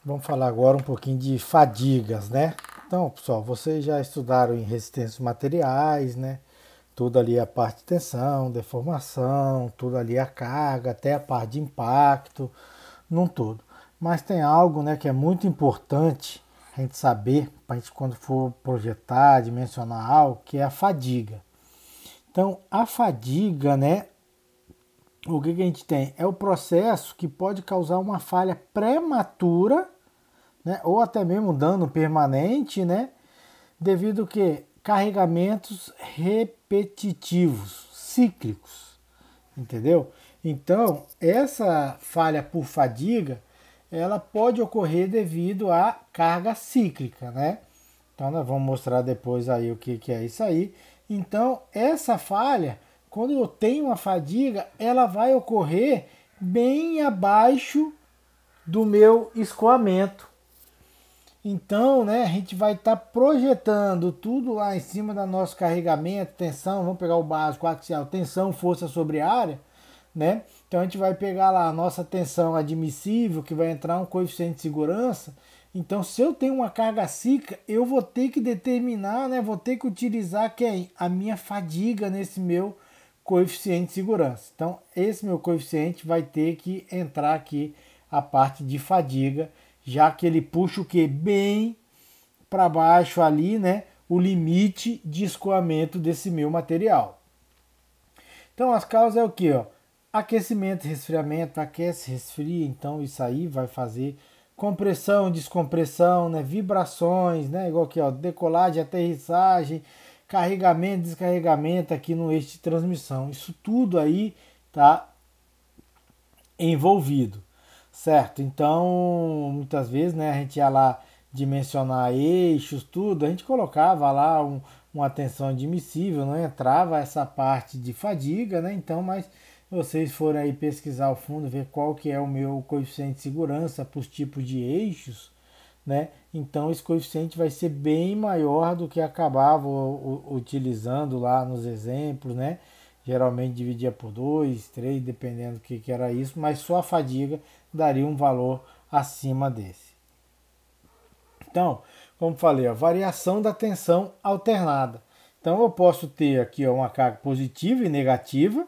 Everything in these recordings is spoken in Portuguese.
Vamos falar agora um pouquinho de fadigas, né? Então, pessoal, vocês já estudaram em resistências materiais, né? Tudo ali a parte de tensão, deformação, tudo ali a carga, até a parte de impacto, num todo. Mas tem algo, né, que é muito importante a gente saber, para a gente quando for projetar, dimensionar algo, que é a fadiga. Então, a fadiga, né, o que a gente tem? É o processo que pode causar uma falha prematura, né, ou até mesmo dano permanente, né, devido que carregamentos repetitivos, cíclicos, entendeu? Então, essa falha por fadiga, ela pode ocorrer devido à carga cíclica, né? Então, nós vamos mostrar depois aí o que é isso aí. Então, essa falha, quando eu tenho uma fadiga, ela vai ocorrer bem abaixo do meu escoamento. Então, né, a gente vai estar projetando tudo lá em cima do nosso carregamento, tensão, vamos pegar o básico axial, tensão, força sobre área, né? Então a gente vai pegar lá a nossa tensão admissível, que vai entrar um coeficiente de segurança. Então, se eu tenho uma carga cíclica, eu vou ter que determinar, né, vou ter que utilizar quem? A minha fadiga nesse meu coeficiente de segurança. Então, esse meu coeficiente vai ter que entrar aqui a parte de fadiga, já que ele puxa o que? Bem para baixo ali, né? O limite de escoamento desse meu material. Então as causas é o que? Aquecimento, resfriamento, aquece, resfria, então isso aí vai fazer compressão, descompressão, né? Vibrações, né? Igual aqui, decolagem, aterrissagem, carregamento, descarregamento aqui no eixo de transmissão. Isso tudo aí tá envolvido, certo? Então, muitas vezes, né, a gente ia lá dimensionar eixos, tudo, a gente colocava lá uma tensão admissível, não entrava essa parte de fadiga, né? Então, mas vocês forem aí pesquisar ao fundo, ver qual que é o meu coeficiente de segurança para os tipos de eixos, né? Então esse coeficiente vai ser bem maior do que acabava utilizando lá nos exemplos, né? Geralmente dividia por 2, 3, dependendo do que era isso, mas só a fadiga daria um valor acima desse. Então, como falei, a variação da tensão alternada. Então eu posso ter aqui uma carga positiva e negativa,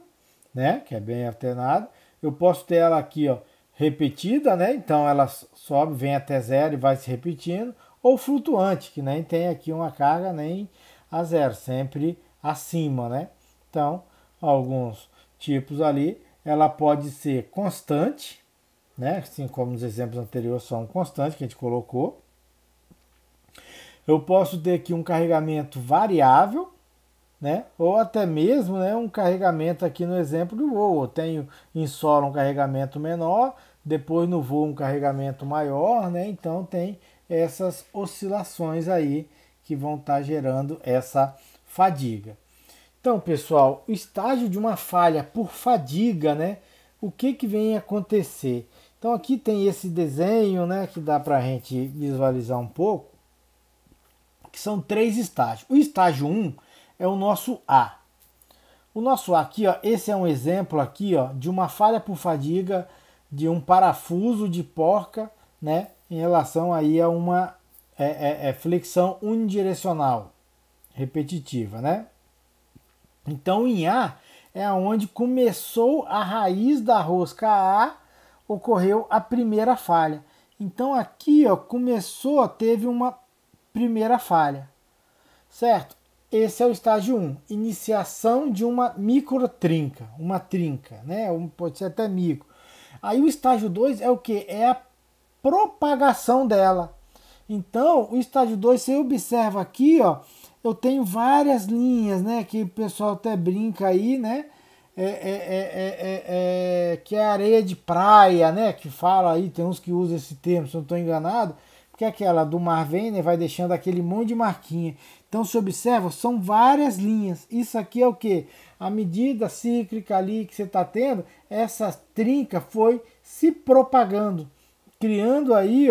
né, que é bem alternada. Eu posso ter ela aqui, repetida, né? Então ela sobe, vem até zero e vai se repetindo, ou flutuante, que nem tem aqui uma carga nem a zero, sempre acima, né? Então, alguns tipos ali, ela pode ser constante, né? Assim como nos exemplos anteriores são constantes que a gente colocou. Eu posso ter aqui um carregamento variável, né? Ou até mesmo, né, um carregamento aqui no exemplo do voo. Eu tenho em solo um carregamento menor, depois no voo um carregamento maior, né? Então tem essas oscilações aí que vão estar gerando essa fadiga. Então, pessoal, o estágio de uma falha por fadiga, né? O que vem acontecer? Então aqui tem esse desenho, né, que dá para a gente visualizar um pouco, que são 3 estágios. O estágio 1 é o nosso A. O nosso A aqui, esse é um exemplo aqui, de uma falha por fadiga de um parafuso de porca, né, em relação aí a uma flexão unidirecional repetitiva, né? Então, em A é onde começou a raiz da rosca A, ocorreu a primeira falha. Então aqui, começou, teve uma primeira falha, certo? Esse é o estágio 1, iniciação de uma microtrinca, uma trinca, né? Pode ser até micro. Aí o estágio 2 é o que? É a propagação dela. Então, o estágio 2, você observa aqui, eu tenho várias linhas, né? Que o pessoal até brinca aí, né? Que é areia de praia, né? Que fala aí, tem uns que usam esse termo, se eu não estou enganado, que é aquela do mar vem, né? Vai deixando aquele monte de marquinha. Então, se observa, são várias linhas. Isso aqui é o que? A medida cíclica ali que você está tendo, essa trinca foi se propagando, criando aí,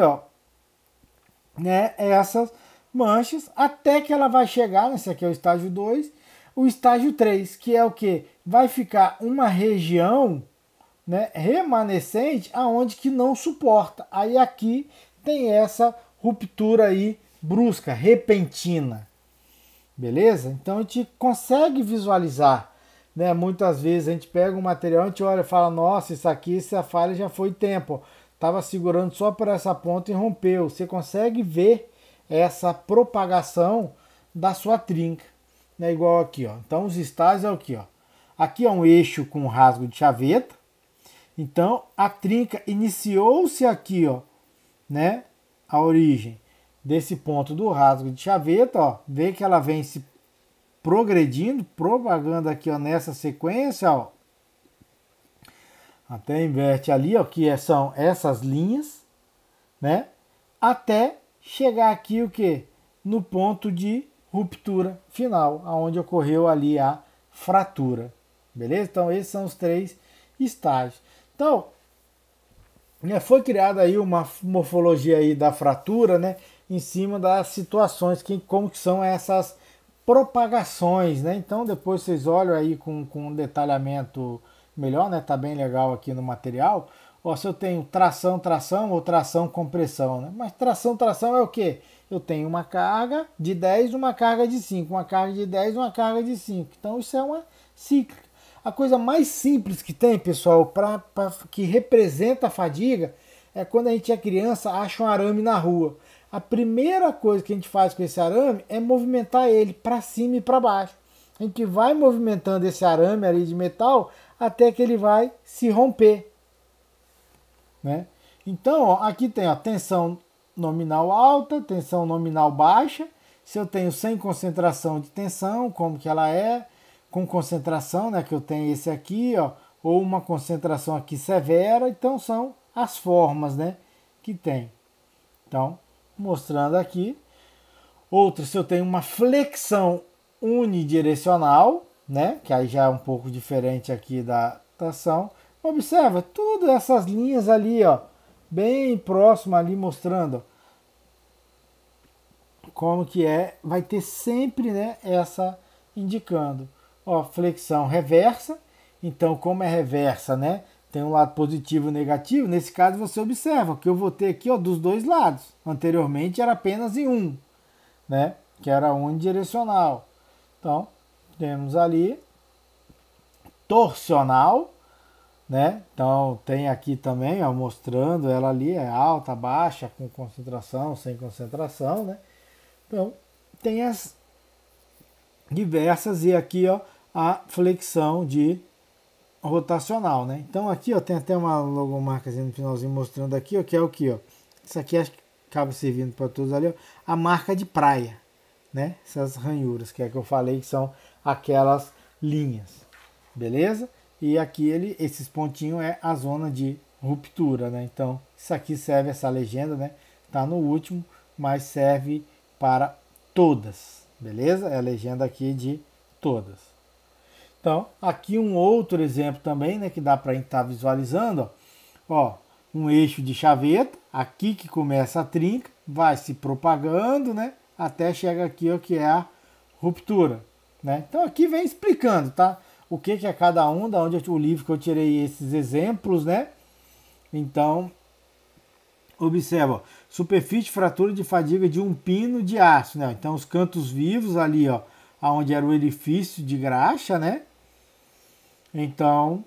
né, essas manchas, até que ela vai chegar, esse aqui é o estágio 2, o estágio 3, que é o que? Vai ficar uma região, né, remanescente aonde que não suporta. Aí aqui tem essa ruptura aí brusca, repentina. Beleza? Então a gente consegue visualizar, né? Muitas vezes a gente pega um material, a gente olha e fala, nossa, isso aqui, essa falha já foi tempo. Estava segurando só por essa ponta e rompeu. Você consegue ver essa propagação da sua trinca, né? Igual aqui, ó. Então os estágios é o que, ó. Aqui é um eixo com rasgo de chaveta. Então a trinca iniciou-se aqui, ó, né? A origem desse ponto do rasgo de chaveta, ó, vê que ela vem se progredindo, propagando aqui, ó, nessa sequência, ó, até inverte ali, ó, que são essas linhas, né, até chegar aqui o que? No ponto de ruptura final, aonde ocorreu ali a fratura, beleza? Então esses são os 3 estágios. Então, foi criada aí uma morfologia aí da fratura, né, em cima das situações, como que são essas propagações, né? Então depois vocês olham aí com um detalhamento melhor, né? Tá bem legal aqui no material. Ó, se eu tenho tração, tração ou tração, compressão, né? Mas tração, tração é o quê? Eu tenho uma carga de 10, uma carga de 5, uma carga de 10, uma carga de 5. Então isso é uma cíclica. A coisa mais simples que tem, pessoal, que representa a fadiga, é quando a gente é criança, acha um arame na rua. A primeira coisa que a gente faz com esse arame é movimentar ele para cima e para baixo. A gente vai movimentando esse arame ali de metal até que ele vai se romper, né? Então, ó, aqui tem a tensão nominal alta, tensão nominal baixa. Se eu tenho sem concentração de tensão, como que ela é? Com concentração, né, que eu tenho esse aqui, ó, ou uma concentração aqui severa. Então são as formas, né, que tem. Então, mostrando aqui. Outra, se eu tenho uma flexão unidirecional, né, que aí já é um pouco diferente aqui da tração. Observa, todas essas linhas ali, ó, bem próximo ali, mostrando como que é, vai ter sempre, né, essa indicando. Ó, flexão reversa. Então, como é reversa, né, tem um lado positivo e negativo. Nesse caso, você observa que eu vou ter aqui, ó, dos dois lados. Anteriormente era apenas em um, né, que era unidirecional. Então, temos ali torsional, né? Então, tem aqui também, ó, mostrando ela ali, é alta, baixa, com concentração, sem concentração, né? Então, tem as diversas e aqui, ó, a flexão de rotacional, né? Então aqui, ó, tem até uma logomarcazinha no finalzinho mostrando aqui, ó, que é o que, ó. Isso aqui acho que acaba servindo para todos ali, ó, a marca de praia, né? Essas ranhuras, que é que eu falei que são aquelas linhas, beleza? E aqui esses pontinhos é a zona de ruptura, né? Então, isso aqui serve, essa legenda, né? Tá no último, mas serve para todas, beleza? É a legenda aqui de todas. Então, aqui um outro exemplo também, né, que dá para a gente estar visualizando, ó, um eixo de chaveta, aqui que começa a trinca, vai se propagando, né, até chega aqui, ó, que é a ruptura, né? Então aqui vem explicando, tá? O que é cada um, da onde o livro que eu tirei esses exemplos, né? Então, observa, ó, superfície fratura de fadiga de um pino de aço, né? Então os cantos vivos ali, ó, onde era o orifício de graxa, né? Então,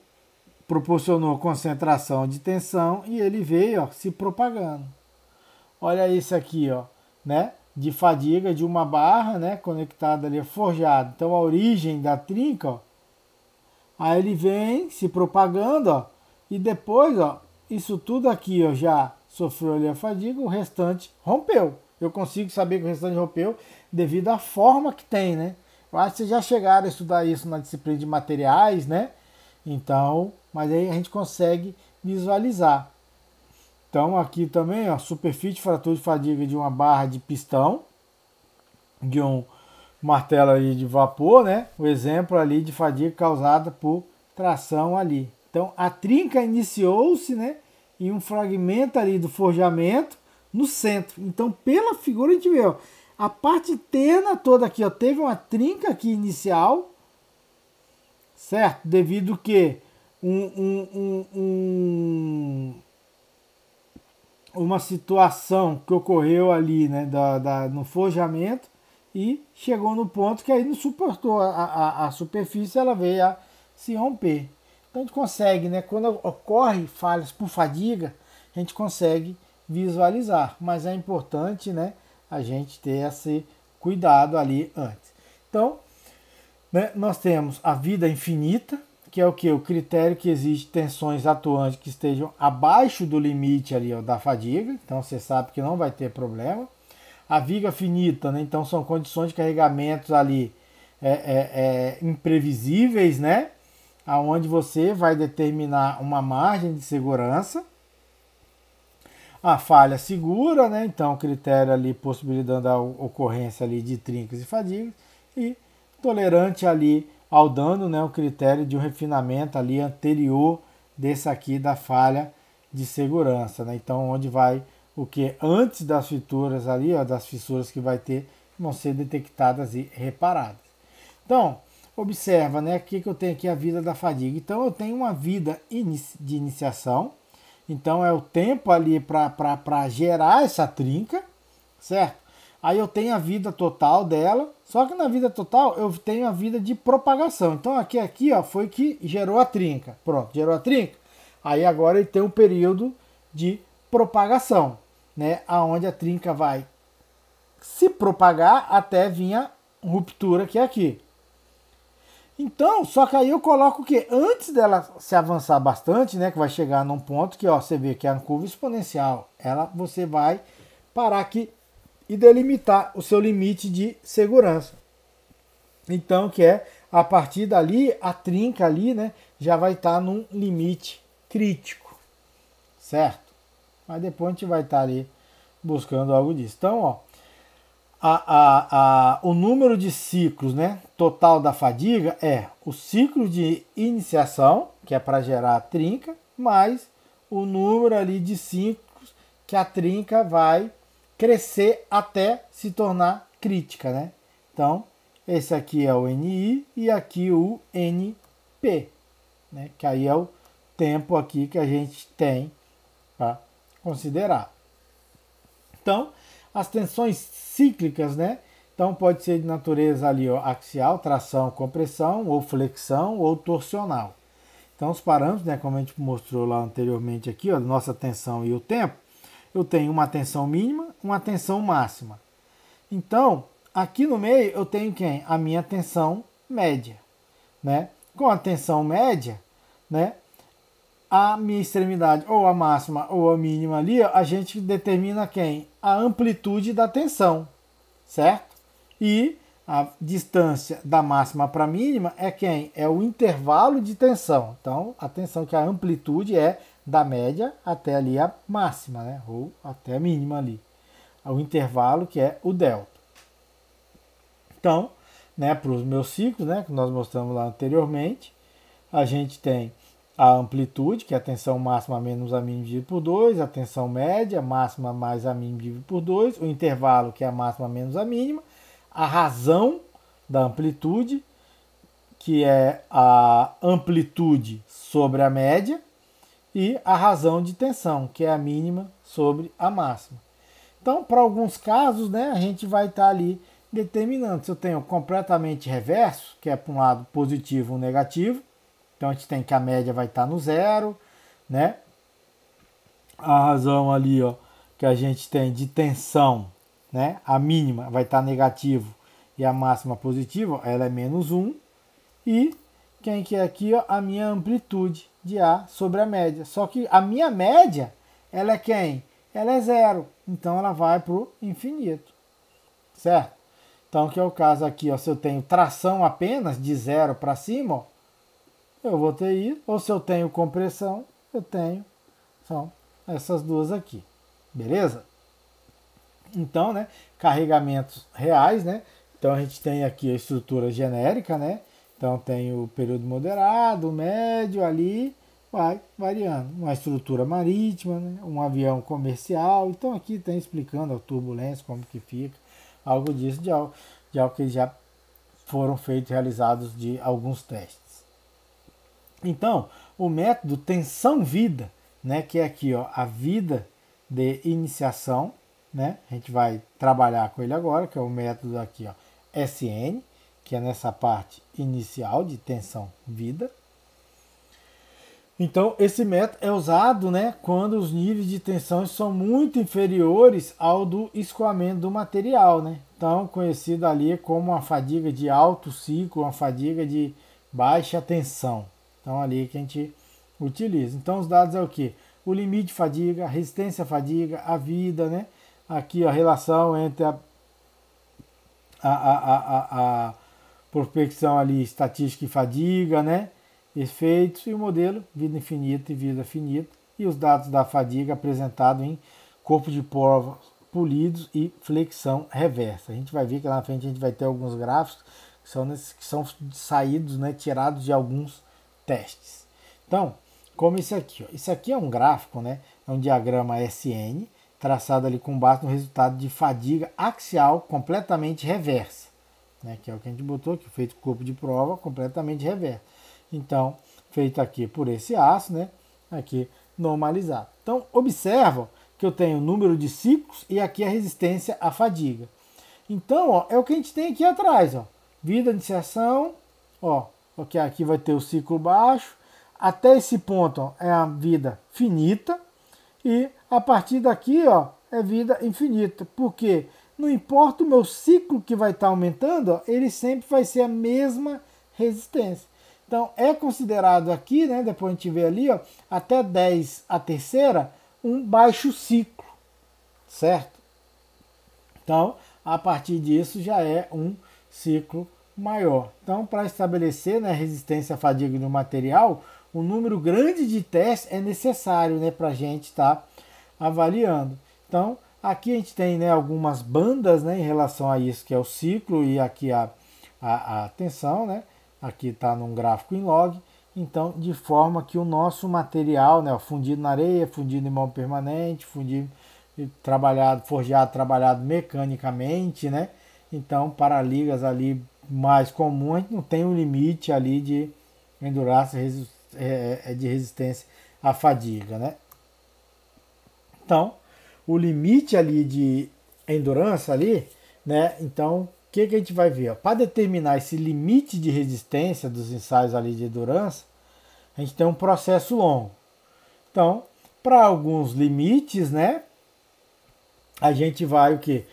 proporcionou concentração de tensão e ele veio, ó, se propagando. Olha esse aqui, ó, né? De fadiga de uma barra, né? Conectada ali, forjado. Então, a origem da trinca, ó, aí ele vem se propagando, ó, e depois, ó, isso tudo aqui, ó, já sofreu ali a fadiga, o restante rompeu. Eu consigo saber que o restante rompeu devido à forma que tem, né? Eu acho que vocês já chegaram a estudar isso na disciplina de materiais, né? Então, mas aí a gente consegue visualizar. Então, aqui também, ó, superfície de fratura de fadiga de uma barra de pistão, de um martelo ali de vapor, né? O exemplo ali de fadiga causada por tração ali. Então, a trinca iniciou-se, né, em um fragmento ali do forjamento no centro. Então, pela figura a gente vê, ó, a parte interna toda aqui, ó, teve uma trinca aqui inicial, certo? Devido que uma situação que ocorreu ali, né, no forjamento, e chegou no ponto que aí não suportou a superfície, ela veio a se romper. Então a gente consegue, né, quando ocorre falhas por fadiga, a gente consegue visualizar, mas é importante, né, a gente ter esse cuidado ali antes. Então, né, nós temos a vida infinita, que é o que? O critério que existe tensões atuantes que estejam abaixo do limite ali, ó, da fadiga, então você sabe que não vai ter problema. A viga finita, né, então são condições de carregamentos ali imprevisíveis, né, aonde você vai determinar uma margem de segurança. A falha segura, né, então critério ali possibilitando a ocorrência ali de trincas e fadigas, e tolerante ali ao dano, né, o critério de um refinamento ali anterior desse aqui da falha de segurança, né? Então onde vai o que antes das fissuras ali, ó, das fissuras que vai ter, vão ser detectadas e reparadas. Então observa, né, aqui que eu tenho aqui a vida da fadiga. Então eu tenho uma vida de iniciação, então é o tempo ali para gerar essa trinca, certo? Aí eu tenho a vida total dela, só que na vida total eu tenho a vida de propagação. Então aqui ó, foi que gerou a trinca. Pronto, gerou a trinca. Aí agora ele tem um período de propagação, né? Aonde a trinca vai se propagar até vir a ruptura, que é aqui. Então, só que aí eu coloco que antes dela se avançar bastante, né, que vai chegar num ponto que, ó, você vê que é a curva exponencial, você vai parar aqui e delimitar o seu limite de segurança. Então, que é a partir dali, a trinca ali, né, já vai estar num limite crítico, certo? Mas depois a gente vai estar ali buscando algo disso. Então, ó, o número de ciclos, né, total da fadiga é o ciclo de iniciação, que é para gerar a trinca, mais o número ali de ciclos que a trinca vai crescer até se tornar crítica, né? Então, esse aqui é o NI e aqui o NP, né? Que aí é o tempo aqui que a gente tem para considerar. Então, as tensões cíclicas, né? Então pode ser de natureza ali, ó, axial, tração, compressão, ou flexão, ou torsional. Então os parâmetros, né, como a gente mostrou lá anteriormente aqui, ó, nossa tensão e o tempo, eu tenho uma tensão mínima, uma tensão máxima. Então, aqui no meio eu tenho quem? A minha tensão média, né? Com a tensão média, né, a minha extremidade, ou a máxima ou a mínima ali, a gente determina quem? A amplitude da tensão, certo? E a distância da máxima para a mínima é quem? É o intervalo de tensão. Então, atenção que a amplitude é da média até ali a máxima, né? Ou até a mínima ali. O intervalo que é o delta. Então, né, para os meus ciclos, né, que nós mostramos lá anteriormente, a gente tem a amplitude, que é a tensão máxima menos a mínima dividido por 2, a tensão média, máxima mais a mínima dividido por 2, o intervalo, que é a máxima menos a mínima, a razão da amplitude, que é a amplitude sobre a média, e a razão de tensão, que é a mínima sobre a máxima. Então, para alguns casos, né, a gente vai estar ali determinando se eu tenho completamente reverso, que é para um lado positivo ou negativo. Então a gente tem que a média vai estar no zero, né? A razão ali, ó, que a gente tem de tensão, né? A mínima vai estar negativo e a máxima positiva, ela é menos 1. E quem que é aqui, ó, a minha amplitude de A sobre a média. Só que a minha média, ela é quem? Ela é zero. Então ela vai para o infinito, certo? Então que é o caso aqui, ó, se eu tenho tração apenas de 0 para cima, ó, eu vou ter isso, ou se eu tenho compressão, eu tenho, são essas duas aqui, beleza? Então, né, carregamentos reais, né, então a gente tem aqui a estrutura genérica, né, então tem o período moderado, médio ali, vai variando, uma estrutura marítima, né, um avião comercial, então aqui tem explicando a turbulência, como que fica, algo disso, de algo que já foram feitos, realizados de alguns testes. Então, o método tensão-vida, né, que é aqui, ó, a vida de iniciação, né? A gente vai trabalhar com ele agora, que é o método aqui, ó, SN, que é nessa parte inicial de tensão vida. Então, esse método é usado, né, quando os níveis de tensão são muito inferiores ao do escoamento do material, né? Então, conhecido ali como uma fadiga de alto ciclo, uma fadiga de baixa tensão. Então, ali que a gente utiliza. Então, os dados é o quê? O limite de fadiga, a resistência à fadiga, a vida, né? Aqui a relação entre a prospecção ali, estatística e fadiga, né? Efeitos e o modelo, vida infinita e vida finita, e os dados da fadiga apresentados em corpo de prova polidos e flexão reversa. A gente vai ver que lá na frente a gente vai ter alguns gráficos que são saídos, né, tirados de alguns testes. Então, como esse aqui, ó. Esse aqui é um gráfico, né, é um diagrama SN, traçado ali com base no resultado de fadiga axial completamente reversa, né, que é o que a gente botou aqui, feito corpo de prova completamente reversa. Então, feito aqui por esse aço, né, aqui normalizado. Então, observa que eu tenho o número de ciclos e aqui a resistência à fadiga. Então, ó, é o que a gente tem aqui atrás, ó. Vida de iniciação, ó, porque aqui vai ter o ciclo baixo, até esse ponto, ó, é a vida finita, e a partir daqui, ó, é vida infinita. Porque não importa o meu ciclo que vai estar aumentando, ó, ele sempre vai ser a mesma resistência. Então, é considerado aqui, né, depois a gente vê ali, ó, até 10 a terceira, um baixo ciclo, certo? Então, a partir disso já é um ciclo maior. Então, para estabelecer, né, resistência à fadiga do material, um número grande de testes é necessário, né, para a gente estar avaliando. Então, aqui a gente tem, né, algumas bandas, né, em relação a isso, que é o ciclo, e aqui a tensão, né? Aqui está num gráfico em log. Então, de forma que o nosso material, né, fundido na areia, fundido em mão permanente, fundido, trabalhado, forjado, trabalhado mecanicamente, né? Então, para ligas ali mais comuns, não tem um limite ali de endurance, de resistência à fadiga, né? Então, o limite ali de endurance ali, né? Então, o que a gente vai ver? Para determinar esse limite de resistência dos ensaios ali de endurance, a gente tem um processo longo. Então, para alguns limites, né, a gente vai o quê?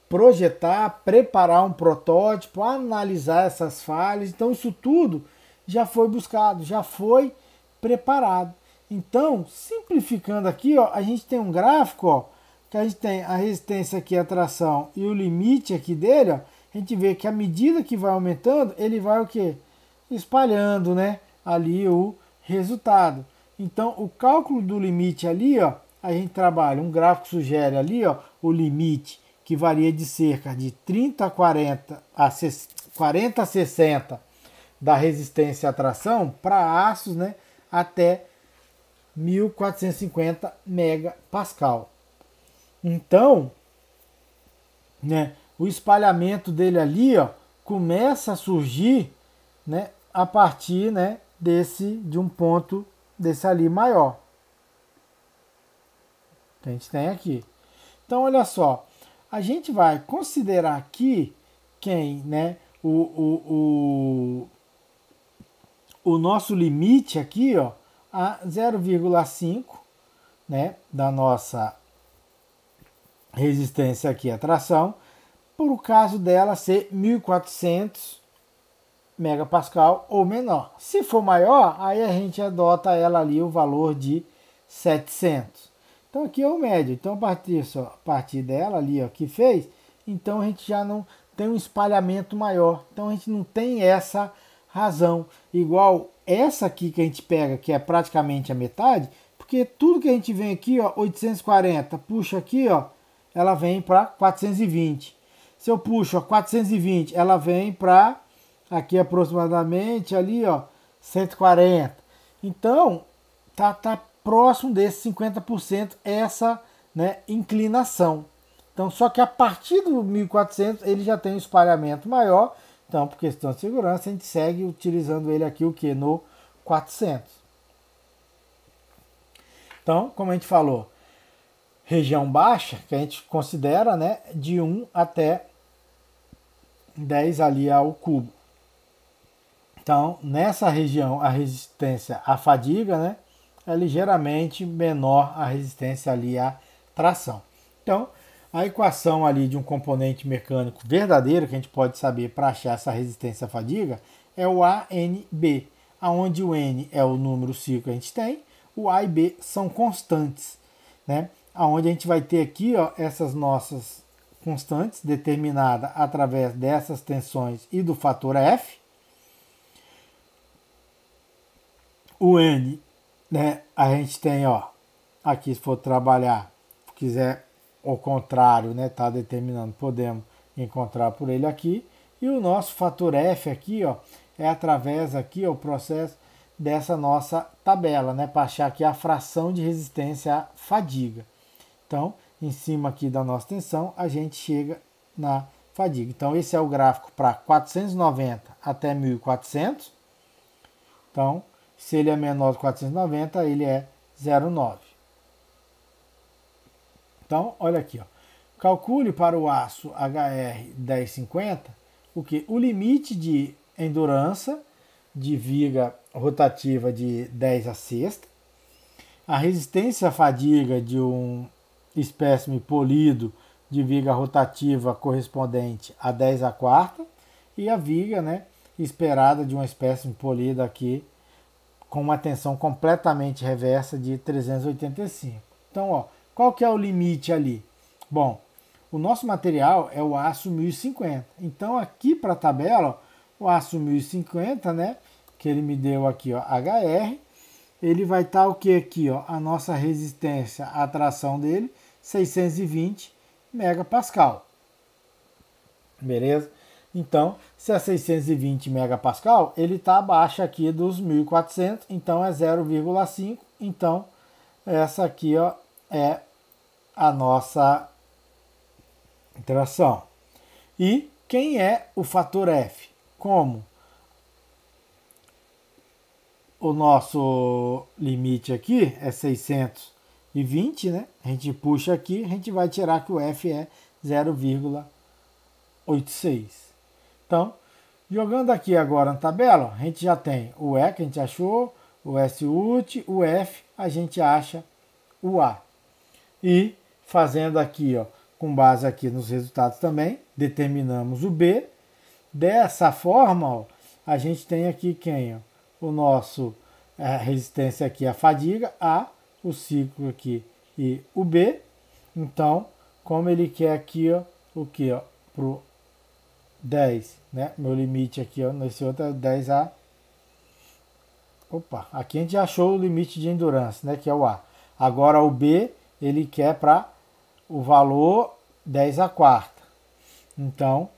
Projetar, preparar um protótipo, analisar essas falhas. Então, isso tudo já foi buscado, já foi preparado. Então, simplificando aqui, ó, a gente tem um gráfico, ó, que a gente tem a resistência aqui, a tração, e o limite aqui dele, ó, a gente vê que à medida que vai aumentando, ele vai o quê? Espalhando, né, ali o resultado. Então, o cálculo do limite ali, ó, a gente trabalha, um gráfico sugere ali, ó, o limite que varia de cerca de 30 a 40 a 40 a 60 da resistência à tração para aços, né, até 1450 megapascal. Então, né, o espalhamento dele ali, ó, começa a surgir, né, a partir, né, de um ponto desse ali maior. Que a gente tem aqui. Então, olha só, a gente vai considerar aqui quem, né, o nosso limite aqui, ó, a 0,5, né, da nossa resistência aqui à tração, por o caso dela ser 1400 megapascal ou menor. Se for maior, aí a gente adota ela ali o valor de 700. Então aqui é o médio. Então a partir dela ali, ó, que fez, então a gente já não tem um espalhamento maior. Então a gente não tem essa razão. Igual essa aqui que a gente pega, que é praticamente a metade, porque tudo que a gente vem aqui, ó, 840, puxa aqui, ó, ela vem para 420. Se eu puxo a 420, ela vem para aqui aproximadamente ali, ó, 140. Então, tá próximo desse 50% essa, né, inclinação. Então, só que a partir do 1400 ele já tem um espalhamento maior. Então, por questão de segurança, a gente segue utilizando ele aqui o que? No 400. Então, como a gente falou, região baixa, que a gente considera, né, de 1 até 10 ali ao cubo. Então, nessa região, a resistência à fadiga, né, é ligeiramente menor a resistência ali à tração. Então, a equação ali de um componente mecânico verdadeiro, que a gente pode saber para achar essa resistência à fadiga, é o ANB, onde o N é o número ciclo que a gente tem, o A e B são constantes, né? Onde a gente vai ter aqui, ó, essas nossas constantes determinadas através dessas tensões e do fator F. O N, né, a gente tem, ó, aqui se for trabalhar, se quiser ao contrário, né, tá determinando, podemos encontrar por ele aqui. E o nosso fator F aqui, ó, é através aqui, ó, o processo dessa nossa tabela, né, para achar aqui a fração de resistência à fadiga. Então, em cima aqui da nossa tensão, a gente chega na fadiga. Então, esse é o gráfico para 490 até 1400. Então, se ele é menor de 490, ele é 0,9. Então, olha aqui, ó. Calcule para o aço HR 1050 o limite de endurance de viga rotativa de 10 a sexta, a resistência à fadiga de um espécime polido de viga rotativa correspondente a 10 a quarta e a viga, né, esperada de um espécime polido aqui com uma tensão completamente reversa de 385. Então, ó, qual que é o limite ali? Bom, o nosso material é o aço 1050. Então, aqui para a tabela, ó, o aço 1050, né, que ele me deu aqui, ó, HR, ele vai estar o que aqui, ó, a nossa resistência à tração dele, 620 megapascal. Beleza? Então, se é 620 megapascal, ele está abaixo aqui dos 1400, então é 0,5. Então, essa aqui, ó, é a nossa tração. E quem é o fator F? Como o nosso limite aqui é 620, né? A gente puxa aqui, a gente vai tirar que o F é 0,86. Então, jogando aqui agora na tabela, a gente já tem o E que a gente achou, o S UT, o F, a gente acha o A. E fazendo aqui, ó, com base aqui nos resultados também, determinamos o B. Dessa forma, ó, a gente tem aqui quem? Ó, o nosso resistência aqui, a fadiga, A, o ciclo aqui e o B. Então, como ele quer aqui, ó, o que, ó, pro 10, né? Meu limite aqui, ó, nesse outro é 10 a. Opa, aqui a gente já achou o limite de endurance, né? Que é o A. Agora o B, ele quer para o valor 10 a quarta. Então,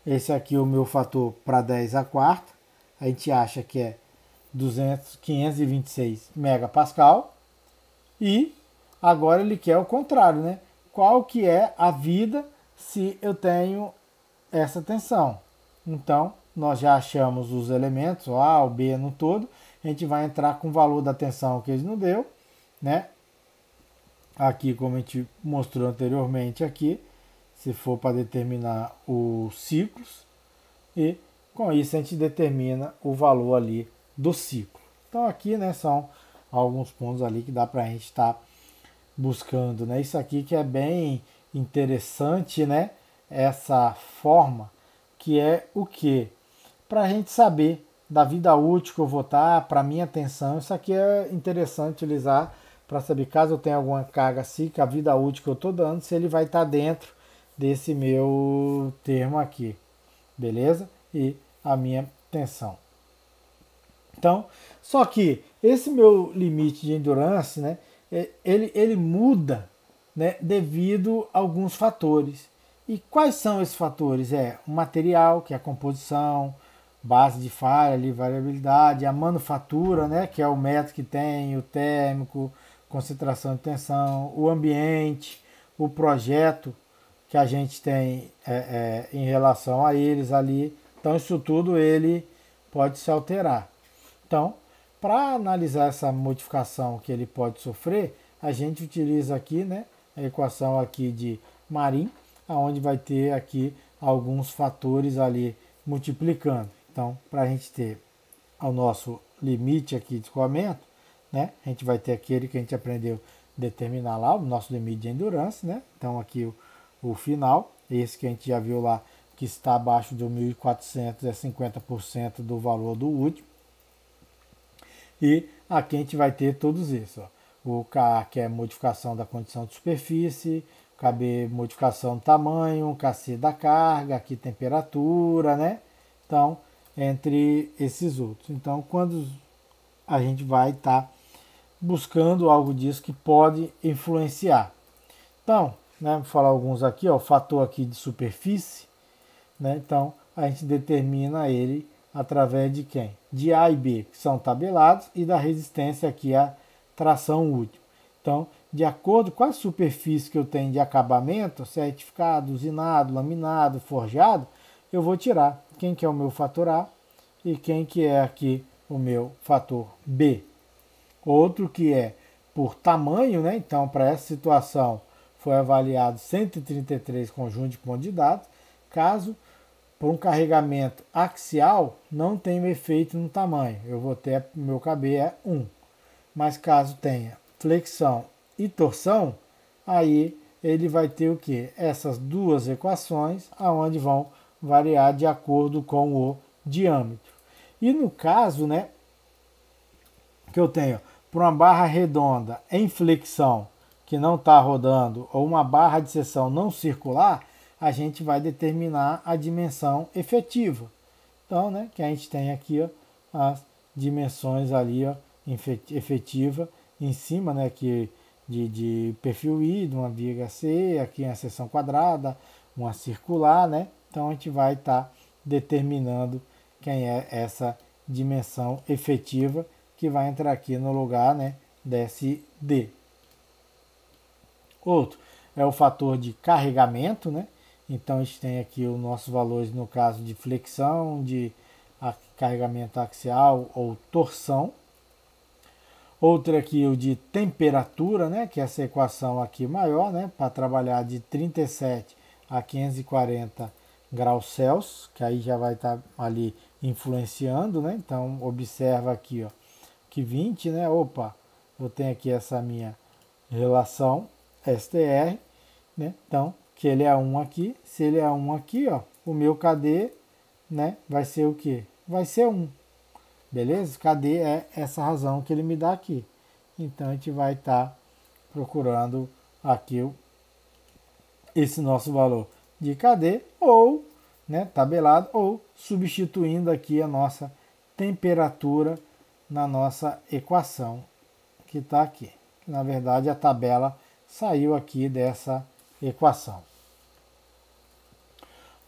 esse aqui é o meu fator para 10 a quarta. A gente acha que é 526 megapascal. E agora ele quer o contrário, né? Qual que é a vida se eu tenho essa tensão? Então, nós já achamos os elementos, o A, o B no todo. A gente vai entrar com o valor da tensão que ele nos deu, né? Aqui, como a gente mostrou anteriormente aqui, se for para determinar os ciclos. E com isso a gente determina o valor ali do ciclo. Então aqui, né, são alguns pontos ali que dá para a gente estar buscando, né? Isso aqui que é bem interessante, né? Essa forma que é o que? Para a gente saber da vida útil que eu vou estar, para minha tensão, isso aqui é interessante utilizar para saber caso eu tenha alguma carga cíclica, a vida útil que eu estou dando, se ele vai estar dentro desse meu termo aqui, beleza? E a minha tensão. Então, só que esse meu limite de endurance, né, ele muda, né, devido a alguns fatores. E quais são esses fatores? É o material, que é a composição, base de falha, ali, variabilidade, a manufatura, né, que é o método que tem, o térmico, concentração de tensão, o ambiente, o projeto que a gente tem em relação a eles ali. Então, isso tudo ele pode se alterar. Então, para analisar essa modificação que ele pode sofrer, a gente utiliza aqui, né, a equação aqui de Marin, aonde vai ter aqui alguns fatores ali multiplicando. Então, para a gente ter o nosso limite aqui de escoamento, né, a gente vai ter aquele que a gente aprendeu determinar lá, o nosso limite de endurance, né? Então aqui o final, esse que a gente já viu lá, que está abaixo de 1.400 é 50% do valor do último. E aqui a gente vai ter todos esses, ó. O K, que é modificação da condição de superfície, KB, modificação do tamanho, KC da carga, aqui temperatura, né? Então, entre esses outros. Então, quando a gente vai estar buscando algo disso que pode influenciar. Então, né, vou falar alguns aqui, ó, o fator aqui de superfície, né? Então, a gente determina ele através de quem? De A e B, que são tabelados, e da resistência aqui à tração útil. Então, de acordo com a superfície que eu tenho de acabamento, certificado, usinado, laminado, forjado, eu vou tirar quem que é o meu fator A e quem que é aqui o meu fator B. Outro que é por tamanho, né? Então, para essa situação, foi avaliado 133 conjuntos de pontos de dados. Caso por um carregamento axial, não tenha efeito no tamanho. Eu vou ter, meu KB é 1. Mas caso tenha flexão e torção, aí ele vai ter o que? Essas duas equações, aonde vão variar de acordo com o diâmetro. E no caso, né, que eu tenho por uma barra redonda em flexão que não está rodando ou uma barra de seção não circular, a gente vai determinar a dimensão efetiva. Então, né, que a gente tem aqui, ó, as dimensões ali, ó, efetiva em cima, né, aqui de perfil I, de uma viga C, aqui uma seção quadrada, uma circular, né? Então a gente vai estar determinando quem é essa dimensão efetiva que vai entrar aqui no lugar, né, desse D. Outro é o fator de carregamento, né? Então a gente tem aqui os nossos valores no caso de flexão, de carregamento axial ou torção. Outro aqui o de temperatura, né? Que é essa equação aqui maior, né? Para trabalhar de 37 a 540 graus Celsius, que aí já vai estar ali influenciando, né? Então observa aqui, ó, que 20, né? Opa, eu tenho aqui essa minha relação STR, né? Então, que ele é 1 aqui, se ele é 1 aqui, ó, o meu KD, né, vai ser o quê? Vai ser 1. Beleza? KD é essa razão que ele me dá aqui. Então a gente vai estar procurando aqui esse nosso valor de KD ou, né, tabelado, ou substituindo aqui a nossa temperatura na nossa equação que está aqui. Na verdade, a tabela saiu aqui dessa equação.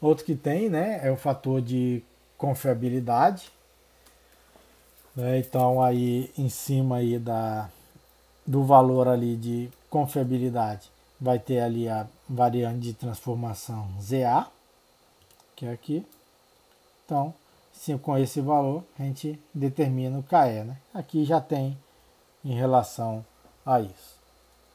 Outro que tem, né, é o fator de confiabilidade. Né, então, aí em cima aí do valor ali de confiabilidade, vai ter ali a variante de transformação ZA, que é aqui. Então, sim, com esse valor, a gente determina o KE. Né? Aqui já tem em relação a isso.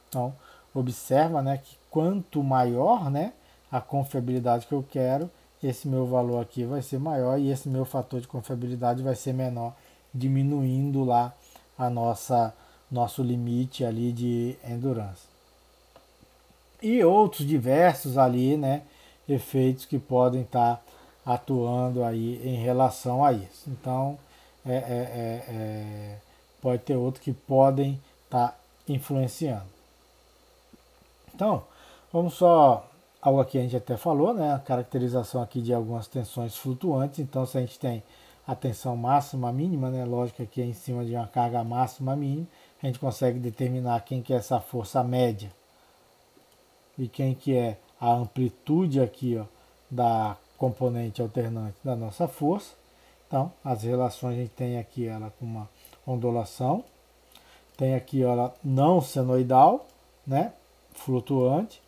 Então, observa, né, que quanto maior, né, a confiabilidade que eu quero, esse meu valor aqui vai ser maior e esse meu fator de confiabilidade vai ser menor, diminuindo lá a nosso limite ali de endurance. E outros diversos ali, né, efeitos que podem estar atuando aí em relação a isso. Então, pode ter outros que podem estar influenciando. Então, vamos só, algo aqui a gente até falou, né? A caracterização aqui de algumas tensões flutuantes. Então, se a gente tem a tensão máxima mínima, né? Lógico que aqui é em cima de uma carga máxima mínima, a gente consegue determinar quem que é essa força média e quem que é a amplitude aqui, ó, da componente alternante da nossa força. Então, as relações a gente tem aqui ela com uma ondulação, tem aqui ela não senoidal, né? Flutuante.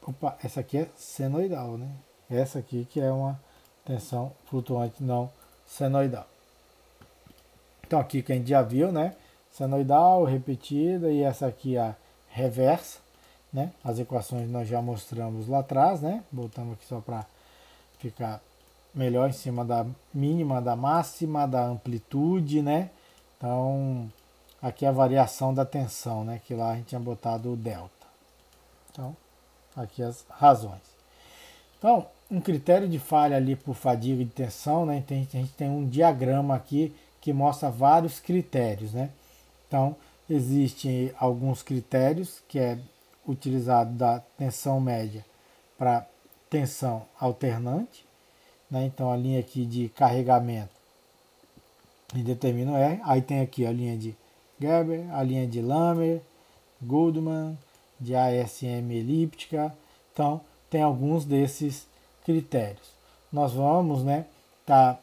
Opa, essa aqui é senoidal, né? Essa aqui que é uma tensão flutuante não senoidal. Então aqui que a gente já viu, né? Senoidal, repetida, e essa aqui a reversa, né? As equações nós já mostramos lá atrás, né? Voltamos aqui só para ficar melhor em cima da mínima, da máxima, da amplitude, né? Então, aqui é a variação da tensão, né? Que lá a gente tinha botado o delta. Então, aqui as razões. Então, um critério de falha ali por fadiga de tensão, né? A gente tem um diagrama aqui que mostra vários critérios, né? Então, existem alguns critérios que é utilizado da tensão média para tensão alternante, né? Então, a linha aqui de carregamento e determina R. Aí tem aqui a linha de Gerber, a linha de Lamer, Goldman, de ASM elíptica. Então, tem alguns desses critérios. Nós vamos, né, tá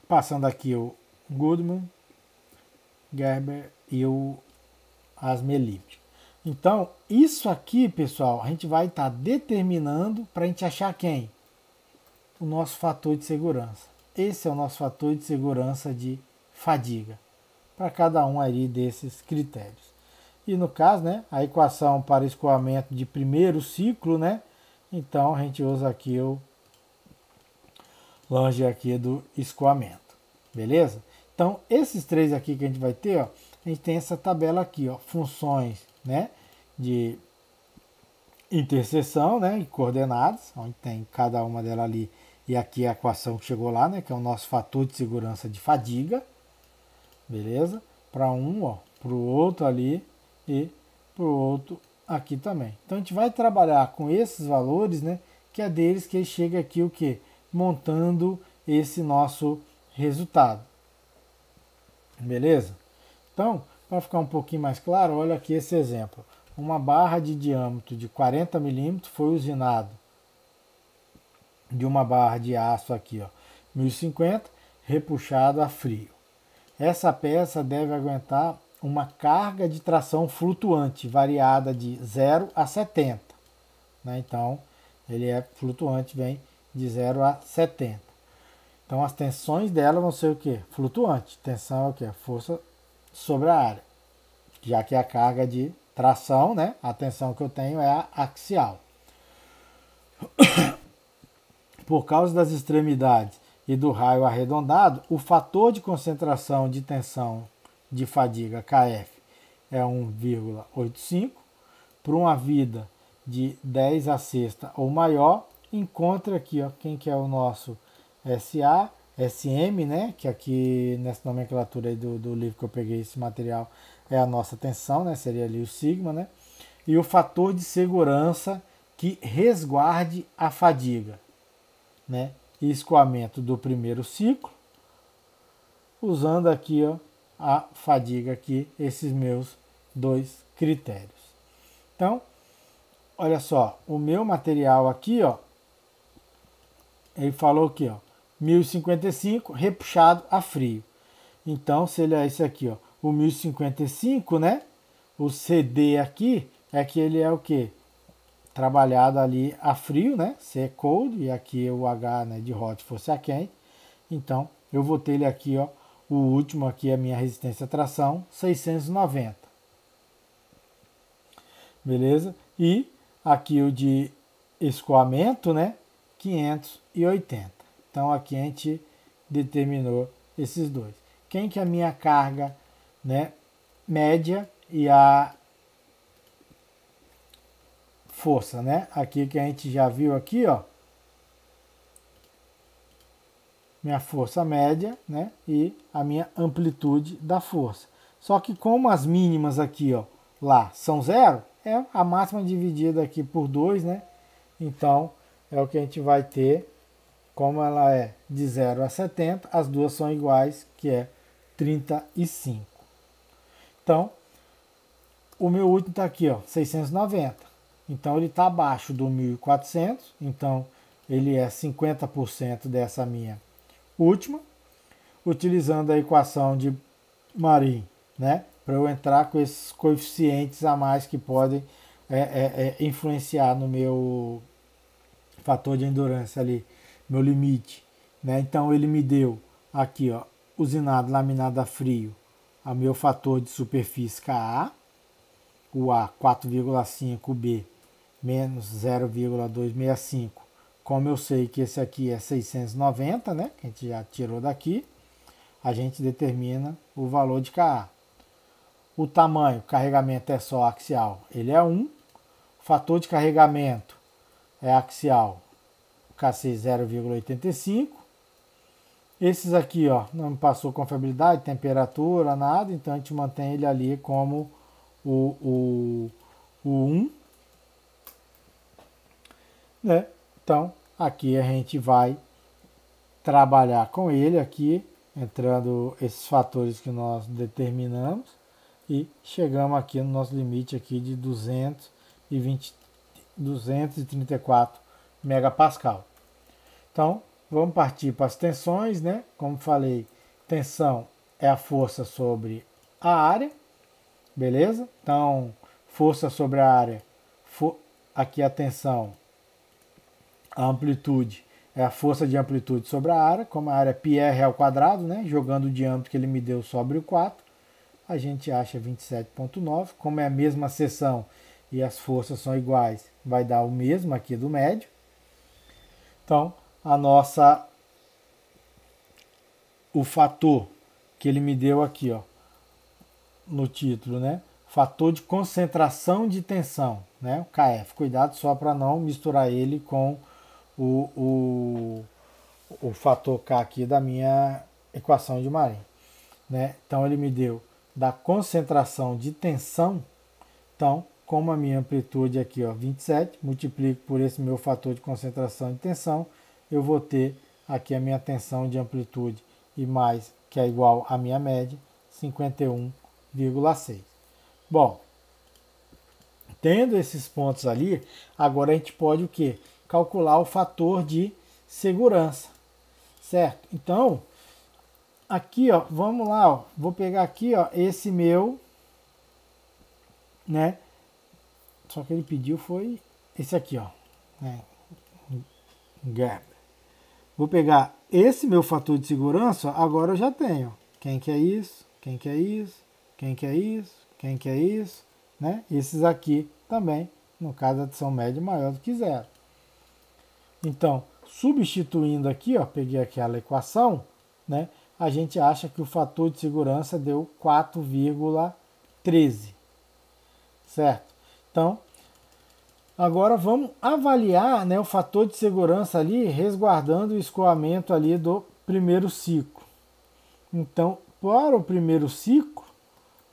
passando aqui o Goodman, Gerber e o ASM elíptica. Então, isso aqui, pessoal, a gente vai estar determinando para a gente achar quem? O nosso fator de segurança. Esse é o nosso fator de segurança de fadiga, para cada um aí desses critérios. E no caso, né, a equação para escoamento de primeiro ciclo, né, então a gente usa aqui o longe aqui do escoamento, beleza? Então, esses três aqui que a gente vai ter, ó, a gente tem essa tabela aqui, ó, funções, né, de interseção, né, e coordenadas, onde tem cada uma delas ali, e aqui a equação que chegou lá, né, que é o nosso fator de segurança de fadiga, beleza? Para um, ó, para o outro ali e para o outro aqui também. Então a gente vai trabalhar com esses valores, né, que é deles que chega aqui o que? Montando esse nosso resultado. Beleza? Então, para ficar um pouquinho mais claro, olha aqui esse exemplo. Uma barra de diâmetro de 40 milímetros foi usinado de uma barra de aço aqui, ó, 1050, repuxado a frio. Essa peça deve aguentar uma carga de tração flutuante variada de 0 a 70. Né? Então, ele é flutuante, vem de 0 a 70. Então, as tensões dela vão ser o quê? Flutuante. Tensão é o quê? Força sobre a área. Já que a carga de tração, né? A tensão que eu tenho é a axial. Por causa das extremidades e do raio arredondado, o fator de concentração de tensão de fadiga KF é 1,85. Para uma vida de 10 a sexta ou maior, encontra aqui, ó, quem que é o nosso SA, SM, né, que aqui nessa nomenclatura aí do livro que eu peguei esse material é a nossa tensão, né, seria ali o sigma, né, e o fator de segurança que resguarde a fadiga, né, e escoamento do primeiro ciclo, usando aqui, ó, a fadiga aqui, esses meus dois critérios. Então, olha só, o meu material aqui, ó, ele falou aqui, ó, 1055 repuxado a frio. Então, se ele é esse aqui, ó, o 1055, né? O CD aqui é que ele é o que? Trabalhado ali a frio, né? C cold, e aqui o H, né, de hot fosse a quente. Então, eu vou ter ele aqui, ó, o último aqui, a minha resistência à tração, 690. Beleza? E aqui o de escoamento, né? 580. Então aqui a gente determinou esses dois. Quem que é a minha carga, né, média e a força, né? Aqui que a gente já viu aqui, ó. Minha força média, né, e a minha amplitude da força. Só que como as mínimas aqui, ó, lá são zero, é a máxima dividida aqui por 2, né? Então, é o que a gente vai ter, como ela é de 0 a 70, as duas são iguais, que é 35. Então, o meu último está aqui, ó, 690. Então, ele está abaixo do 1400, então ele é 50% dessa minha última, utilizando a equação de Marin, né? Para eu entrar com esses coeficientes a mais que podem influenciar no meu fator de endurance ali, meu limite, né? Então ele me deu aqui, ó, usinado, laminado a frio, a meu fator de superfície Ka, o A 4,5, o B menos 0,265. Como eu sei que esse aqui é 690, né, que a gente já tirou daqui, a gente determina o valor de KA. O tamanho, carregamento é só axial, ele é 1. O fator de carregamento é axial, KC 0,85. Esses aqui, ó, não me passou confiabilidade, temperatura, nada, então a gente mantém ele ali como o 1, né? Então, aqui a gente vai trabalhar com ele aqui, entrando esses fatores que nós determinamos e chegamos aqui no nosso limite aqui de 234 megapascal. Então, vamos partir para as tensões, né? Como falei, tensão é a força sobre a área, beleza? Então, força sobre a área, aqui a tensão, a amplitude é a força de amplitude sobre a área, como a área é πr ao quadrado, né? Jogando o diâmetro que ele me deu sobre o 4, a gente acha 27,9. Como é a mesma seção e as forças são iguais, vai dar o mesmo aqui do médio. Então, o fator que ele me deu aqui, ó, no título, né? Fator de concentração de tensão, né? O KF. Cuidado só para não misturar ele com o fator K aqui da minha equação de Marin, né? Então ele me deu da concentração de tensão. Então, como a minha amplitude aqui, ó, 27, multiplico por esse meu fator de concentração de tensão, eu vou ter aqui a minha tensão de amplitude e mais, que é igual à minha média, 51,6. Bom, tendo esses pontos ali, agora a gente pode o quê? Calcular o fator de segurança, certo? Então, aqui, ó, vamos lá, ó, vou pegar aqui, ó, esse meu, né? Só que ele pediu foi esse aqui, ó, né? Gap. Vou pegar esse meu fator de segurança, agora eu já tenho. Quem que é isso? Quem que é isso? Quem que é isso? Quem que é isso? Né? Esses aqui também, no caso, a adição média maior do que zero. Então, substituindo aqui, ó, peguei aquela equação, né? A gente acha que o fator de segurança deu 4,13, certo? Então, agora vamos avaliar, né, o fator de segurança ali, resguardando o escoamento ali do primeiro ciclo. Então, para o primeiro ciclo,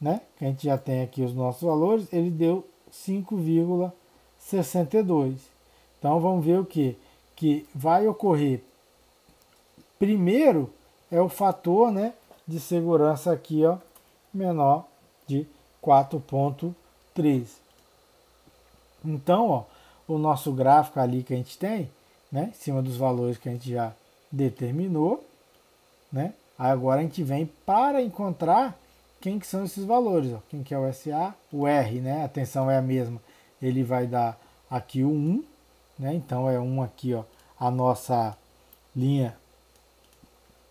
né, que a gente já tem aqui os nossos valores, ele deu 5,62. Então, vamos ver o que? Que vai ocorrer primeiro é o fator, né, de segurança aqui, ó, menor de 4,13. Então, ó, o nosso gráfico ali que a gente tem, né, em cima dos valores que a gente já determinou, né, agora a gente vem para encontrar quem que são esses valores, ó, quem que é o SA, o R, né, a tensão é a mesma, ele vai dar aqui o 1, né, então é 1 aqui, ó, a nossa linha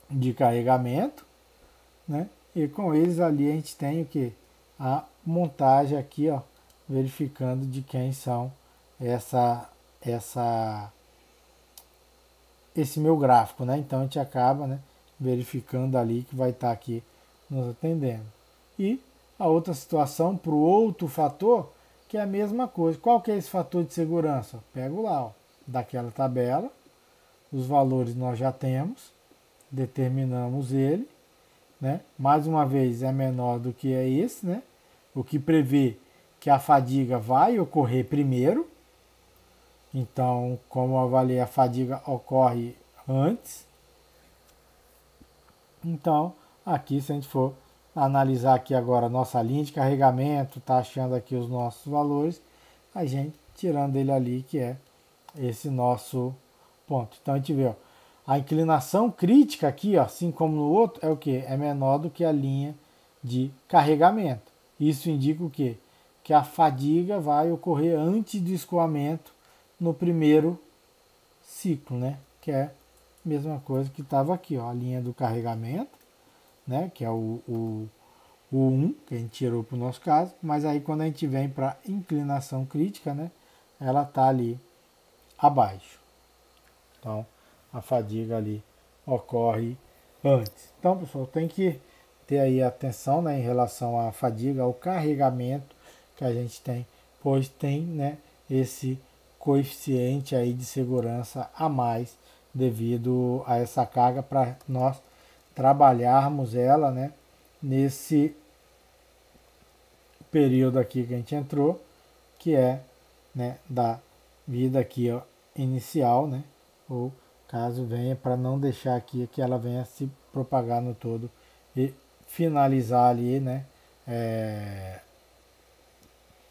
de carregamento, né, e com eles ali a gente tem o que? A montagem aqui, ó, verificando de quem são esse meu gráfico, né? Então a gente acaba, né, verificando ali que vai estar aqui nos atendendo. E a outra situação para o outro fator, que é a mesma coisa. Qual que é esse fator de segurança? Pego lá, ó, daquela tabela, os valores nós já temos, determinamos ele, né? Mais uma vez é menor do que é esse, né? O que prevê que a fadiga vai ocorrer primeiro. Então, como eu avaliei, a fadiga ocorre antes. Então, aqui, se a gente for analisar aqui agora a nossa linha de carregamento, tá achando aqui os nossos valores, a gente tirando ele ali, que é esse nosso ponto. Então, a gente vê, ó, a inclinação crítica aqui, ó, assim como no outro, é o que? É menor do que a linha de carregamento. Isso indica o quê? Que a fadiga vai ocorrer antes do escoamento no primeiro ciclo, né? Que é a mesma coisa que estava aqui, ó, a linha do carregamento, né? Que é o 1, que a gente tirou para o nosso caso, mas aí quando a gente vem para inclinação crítica, né, ela está ali abaixo. Então, a fadiga ali ocorre antes. Então, pessoal, tem que ter aí atenção, né, em relação à fadiga, ao carregamento que a gente tem, pois tem, né, esse coeficiente aí de segurança a mais devido a essa carga para nós trabalharmos ela, né, nesse período aqui que a gente entrou, que é, né, da vida aqui, ó, inicial, né, ou caso venha, para não deixar aqui que ela venha se propagar no todo e finalizar ali, né,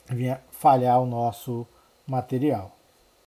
venha falhar o nosso material.